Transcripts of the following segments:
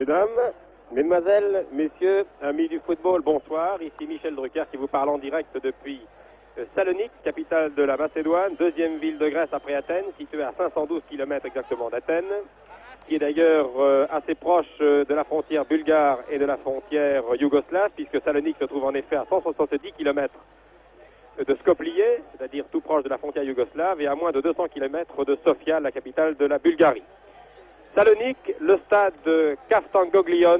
Mesdames, Mesdemoiselles, Messieurs, amis du football, bonsoir. Ici Michel Drucker qui vous parle en direct depuis Salonique, capitale de la Macédoine, deuxième ville de Grèce après Athènes, située à 512 km exactement d'Athènes, qui est d'ailleurs assez proche de la frontière bulgare et de la frontière yougoslave, puisque Salonique se trouve en effet à 170 km de Skopje, c'est-à-dire tout proche de la frontière yougoslave, et à moins de 200 km de Sofia, la capitale de la Bulgarie. Salonique, le stade Kaftangoglion,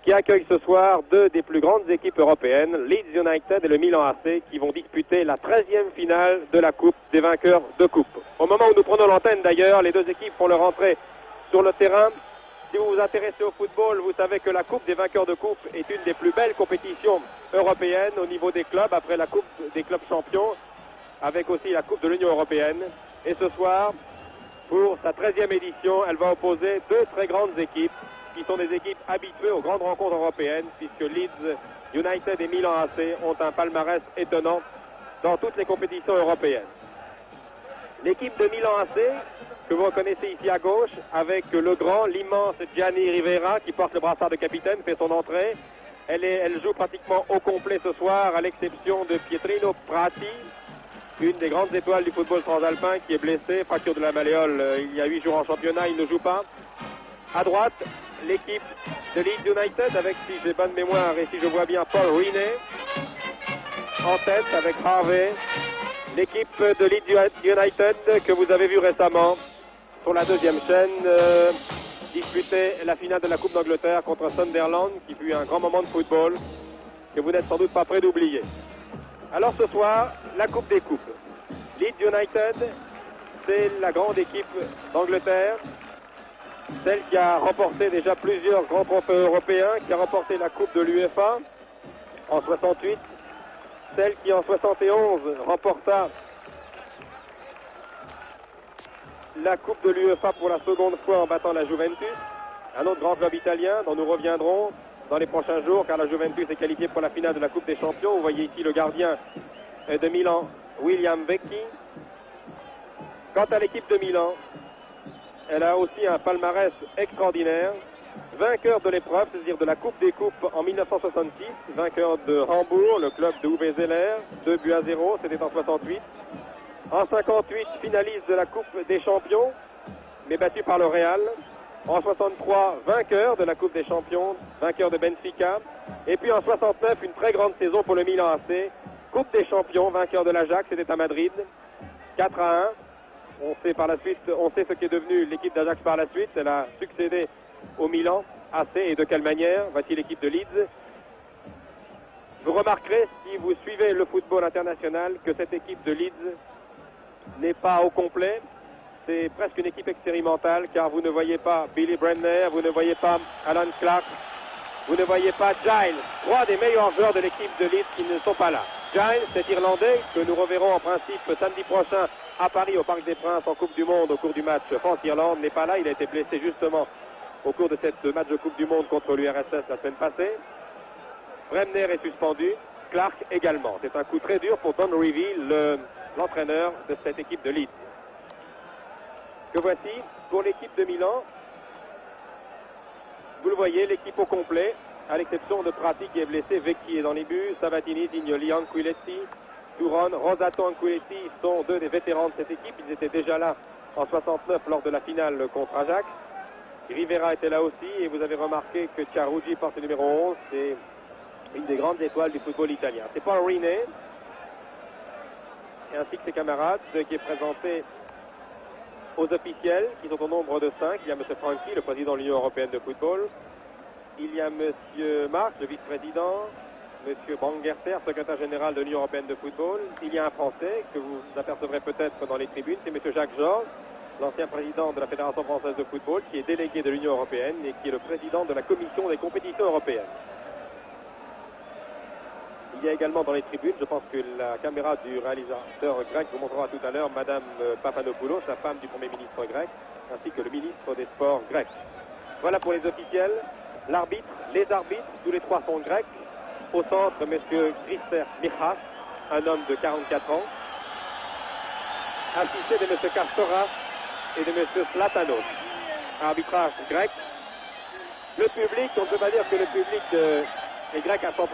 qui accueille ce soir deux des plus grandes équipes européennes, Leeds United et le Milan AC, qui vont disputer la 13e finale de la Coupe des vainqueurs de Coupe. Au moment où nous prenons l'antenne d'ailleurs, les deux équipes font leur entrée sur le terrain. Si vous vous intéressez au football, vous savez que la Coupe des vainqueurs de Coupe est une des plus belles compétitions européennes au niveau des clubs, après la Coupe des clubs champions, avec aussi la Coupe de l'Union européenne. Et ce soir, pour sa 13e édition, elle va opposer deux très grandes équipes qui sont des équipes habituées aux grandes rencontres européennes, puisque Leeds United et Milan AC ont un palmarès étonnant dans toutes les compétitions européennes. L'équipe de Milan AC, que vous reconnaissez ici à gauche, avec le grand, l'immense Gianni Rivera qui porte le brassard de capitaine, fait son entrée. Elle joue pratiquement au complet ce soir, à l'exception de Pietrino Prati, une des grandes étoiles du football transalpin qui est blessée, fracture de la malléole il y a 8 jours en championnat, il ne joue pas. À droite, l'équipe de Leeds United avec, si j'ai bonne mémoire et si je vois bien, Paul Riney en tête avec Harvey. L'équipe de Leeds United que vous avez vu récemment sur la deuxième chaîne disputer la finale de la Coupe d'Angleterre contre Sunderland, qui fut un grand moment de football que vous n'êtes sans doute pas prêt d'oublier. Alors ce soir, la Coupe des Coupes. Leeds United, c'est la grande équipe d'Angleterre, celle qui a remporté déjà plusieurs grands trophées européens, qui a remporté la Coupe de l'UEFA en 68, celle qui en 71 remporta la Coupe de l'UEFA pour la seconde fois en battant la Juventus, un autre grand club italien dont nous reviendrons dans les prochains jours, car la Juventus est qualifiée pour la finale de la Coupe des Champions. Vous voyez ici le gardien de Milan, William Vecchi. Quant à l'équipe de Milan, elle a aussi un palmarès extraordinaire. Vainqueur de l'épreuve, c'est-à-dire de la Coupe des Coupes en 1966, vainqueur de Hambourg, le club de Uwe Zeller, 2-0, c'était en 68. En 58, finaliste de la Coupe des Champions, mais battu par le Real. En 63, vainqueur de la Coupe des Champions, vainqueur de Benfica. Et puis en 69, une très grande saison pour le Milan AC. Coupe des Champions, vainqueur de l'Ajax, c'était à Madrid, 4-1. On sait par la suite, on sait ce qu'est devenu l'équipe d'Ajax par la suite. Elle a succédé au Milan AC, et de quelle manière. Voici l'équipe de Leeds. Vous remarquerez, si vous suivez le football international, que cette équipe de Leeds n'est pas au complet. C'est presque une équipe expérimentale, car vous ne voyez pas Billy Bremner, vous ne voyez pas Alan Clark, vous ne voyez pas Giles, trois des meilleurs joueurs de l'équipe de Leeds qui ne sont pas là. Giles, cet Irlandais que nous reverrons en principe samedi prochain à Paris au Parc des Princes en Coupe du Monde au cours du match France-Irlande, n'est pas là. Il a été blessé justement au cours de cette match de Coupe du Monde contre l'URSS la semaine passée. Bremner est suspendu, Clark également. C'est un coup très dur pour Don Revie, l'entraîneur de cette équipe de Leeds. Que voici pour l'équipe de Milan. Vous le voyez, l'équipe au complet, à l'exception de Prati qui est blessé, Vecchi est dans les buts, Sabatini, Zignoli, Anquiletti, Touron, Rosato, Anquiletti sont deux des vétérans de cette équipe. Ils étaient déjà là en 69 lors de la finale contre Ajax. Rivera était là aussi, et vous avez remarqué que Chiarugi porte le numéro 11, c'est une des grandes étoiles du football italien. C'est Paul Riney, ainsi que ses camarades, qui est présenté aux officiels, qui sont au nombre de 5. Il y a M. Franchi, le président de l'Union européenne de football. Il y a M. Marx, le vice-président. M. Bangerter, secrétaire général de l'Union européenne de football. Il y a un Français que vous apercevrez peut-être dans les tribunes, c'est M. Jacques Georges, l'ancien président de la Fédération française de football, qui est délégué de l'Union européenne et qui est le président de la commission des compétitions européennes. Il y a également dans les tribunes, je pense que la caméra du réalisateur grec vous montrera tout à l'heure, Madame Papanopoulos, la femme du Premier ministre grec, ainsi que le ministre des Sports grec. Voilà pour les officiels. L'arbitre, les arbitres, tous les trois sont grecs. Au centre, M. Christer Michas, un homme de 44 ans, assisté de M. Kastoras et de M. Slatanos. Arbitrage grec. Le public, on ne peut pas dire que le public est grec à 100%,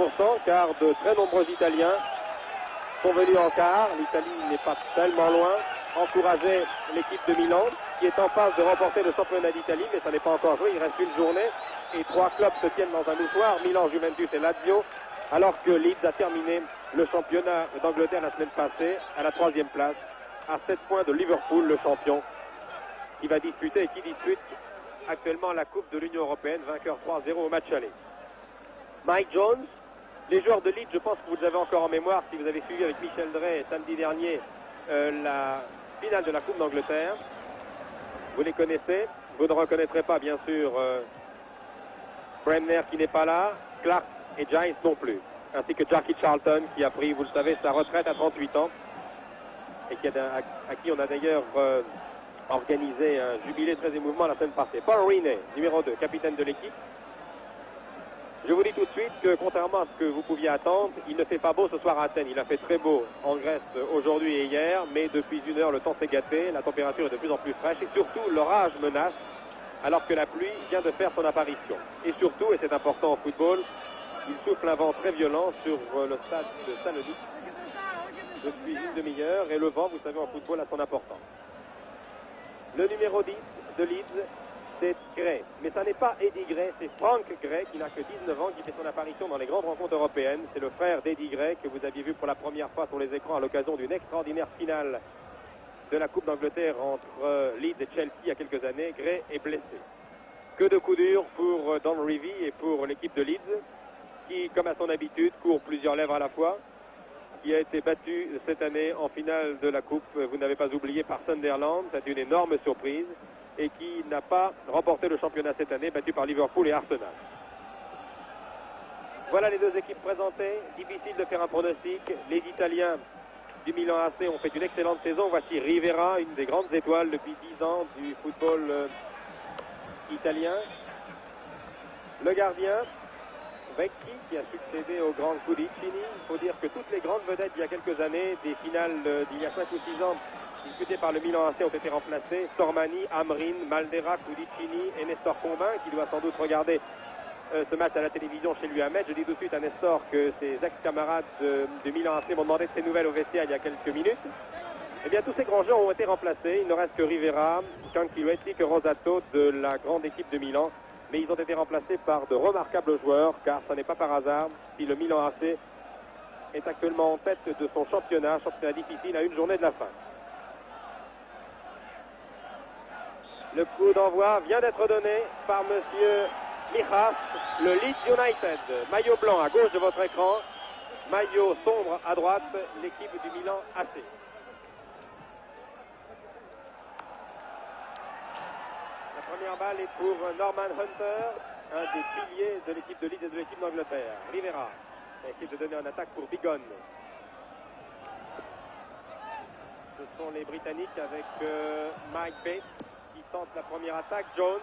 car de très nombreux Italiens sont venus en quart. L'Italie n'est pas tellement loin. Encourager l'équipe de Milan, qui est en phase de remporter le championnat d'Italie, mais ça n'est pas encore joué. Il reste une journée et 3 clubs se tiennent dans un mouchoir, Milan, Juventus et Lazio, alors que Leeds a terminé le championnat d'Angleterre la semaine passée à la 3e place, à 7 points de Liverpool, le champion, qui va disputer et qui dispute actuellement la Coupe de l'Union Européenne, vainqueur 3-0 au match aller. Mike Jones, les joueurs de Leeds, je pense que vous les avez encore en mémoire si vous avez suivi avec Michel Drey samedi dernier la finale de la Coupe d'Angleterre. Vous les connaissez. Vous ne reconnaîtrez pas, bien sûr, Bremner qui n'est pas là, Clark et Giles non plus, ainsi que Jackie Charlton qui a pris, vous le savez, sa retraite à 38 ans et à qui on a d'ailleurs organisé un jubilé très émouvant la semaine passée. Paul Riney, numéro 2, capitaine de l'équipe. Je vous dis tout de suite que, contrairement à ce que vous pouviez attendre, il ne fait pas beau ce soir à Athènes. Il a fait très beau en Grèce aujourd'hui et hier, mais depuis 1 heure, le temps s'est gâté, la température est de plus en plus fraîche et surtout, l'orage menace, alors que la pluie vient de faire son apparition. Et surtout, et c'est important en football, il souffle un vent très violent sur le stade de Salonique depuis une demi-heure, et le vent, vous savez, en football a son importance. Le numéro 10 de Leeds, c'est Gray. Mais ça n'est pas Eddie Gray, c'est Frank Gray qui n'a que 19 ans, qui fait son apparition dans les grandes rencontres européennes. C'est le frère d'Eddie Gray que vous aviez vu pour la première fois sur les écrans à l'occasion d'une extraordinaire finale de la Coupe d'Angleterre entre Leeds et Chelsea il y a quelques années. Gray est blessé. Que de coups durs pour Don Revie et pour l'équipe de Leeds, qui, comme à son habitude, court plusieurs lèvres à la fois, qui a été battu cette année en finale de la Coupe, vous n'avez pas oublié, par Sunderland. C'est une énorme surprise, et qui n'a pas remporté le championnat cette année, battu par Liverpool et Arsenal. Voilà les deux équipes présentées. Difficile de faire un pronostic. Les Italiens du Milan AC ont fait une excellente saison. Voici Rivera, une des grandes étoiles depuis 10 ans du football italien. Le gardien, Vecchi, qui a succédé au grand Cudicini. Il faut dire que toutes les grandes vedettes il y a quelques années, des finales d'il y a 5 ou 6 ans, disputés par le Milan AC, ont été remplacés. Sormani, Amrin, Maldera, Cudicini et Nestor Combin, qui doit sans doute regarder ce match à la télévision chez lui à Metz. Je dis tout de suite à Nestor que ses ex-camarades du Milan AC m'ont demandé de ses nouvelles au vestiaire il y a quelques minutes. Eh bien, tous ces grands joueurs ont été remplacés. Il ne reste que Rivera, Canchiluetti, que Rosato de la grande équipe de Milan. Mais ils ont été remplacés par de remarquables joueurs, car ce n'est pas par hasard si le Milan AC est actuellement en tête de son championnat difficile à une journée de la fin. Le coup d'envoi vient d'être donné par monsieur Mijas, le Leeds United. Maillot blanc à gauche de votre écran, maillot sombre à droite, l'équipe du Milan AC. La première balle est pour Norman Hunter, un des piliers de l'équipe de Leeds et de l'équipe d'Angleterre. Rivera essaie de donner un attaque pour Bigon. Ce sont les Britanniques avec Mike Bates qui tente la première attaque. Jones,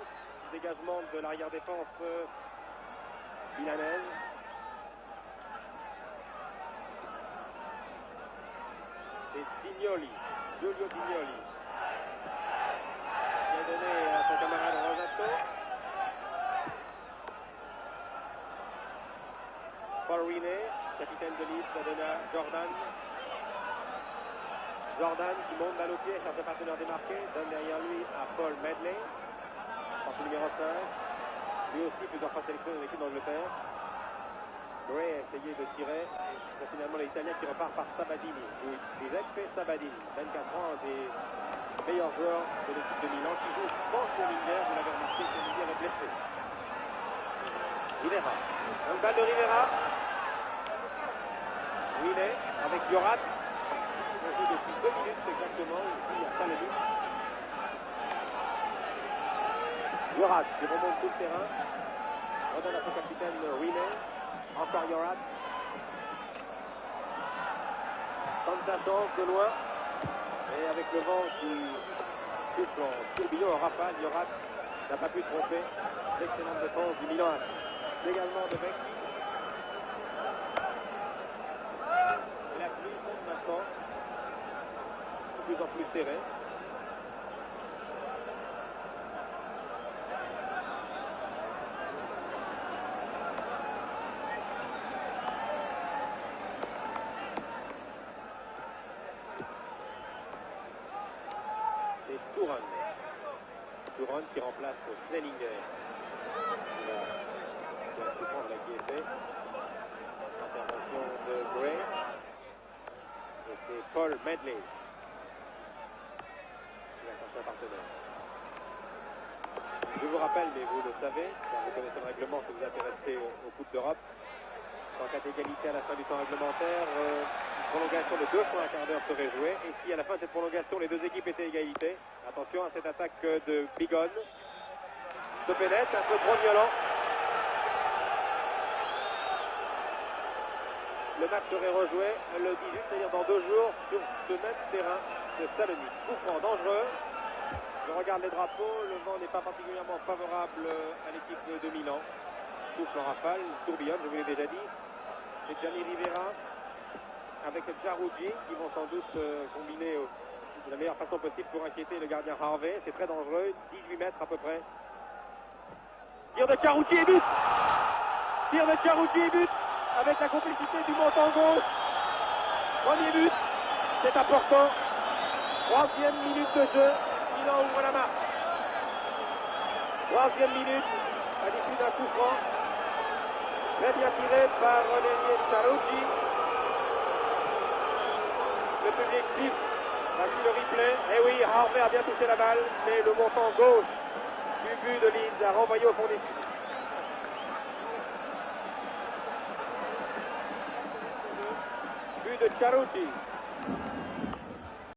dégagement de l'arrière-défense milanaise. Et Dignoli, Giulio Dignoli. Il a donné à son camarade Rosato. Paul Riney, capitaine de Leeds, a donné à Jordan. Jordan qui monte balle au pied, cherche un partenaire démarqué, donne derrière lui à Paul Medley, partie numéro 5. Lui aussi plusieurs fois sélectionné dans l'équipe d'Angleterre. Gray a essayé de tirer, et c'est finalement l'Italien qui repart par Sabadini. Giuseppe Sabadini, 24 ans, un des meilleurs joueurs de l'équipe de Milan, qui joue sans Solinière, vous l'avez remarqué, Solinière est blessé. Rivera, une balle de Rivera. Riney avec Yorat. On joue depuis 2 minutes exactement, ici à Salonique. Yorat qui remonte tout le terrain. Redonne à son capitaine Riney. Encore Yorat. Tente sa chance de loin. Et avec le vent qui souffle en tourbillon, en rafale, Yorat n'a pas pu tromper l'excellente défense du Milan. Également de Vecchi. Et la pluie monte maintenant. De plus en plus serrée. Touron. Touron qui remplace Snellinger. Il y a tout prendre qui est fait. Intervention de Gray. Et c'est Paul Medley qui va chercher un partenaire. Je vous rappelle, mais vous le savez, car vous connaissez le règlement si vous vous intéressez aux Coupes d'Europe. En cas d'égalité à la fin du temps réglementaire, une prolongation de 2 fois un quart d'heure serait jouée. Et si à la fin de cette prolongation, les deux équipes étaient égalité, attention à cette attaque de Bigon. Se pénètre, un peu trop violent. Le match serait rejoué le 18, c'est-à-dire dans 2 jours, sur ce même terrain de Salonique. Coup franc dangereux. Je regarde les drapeaux, le vent n'est pas particulièrement favorable à l'équipe de Milan. Souffle en rafale, tourbillonne, je vous l'ai déjà dit. C'est Gianni Rivera avec Gianluigi qui vont sans doute combiner de la meilleure façon possible pour inquiéter le gardien Harvey. C'est très dangereux, 18 mètres à peu près. Tir de Gianluigi et but. Tir de Gianluigi et but avec la complicité du montant gauche. Premier but, c'est important. 3e minute de jeu, Milan ouvre la marque. 3e minute, à l'issue d'un coup franc. Très bien tiré par l'ailier Gianluigi. Le public siffle, a vu le replay. Eh oui, Harvey a bien touché la balle, mais le montant gauche du but de Leeds a renvoyé au fond des buts. But de Gianluigi.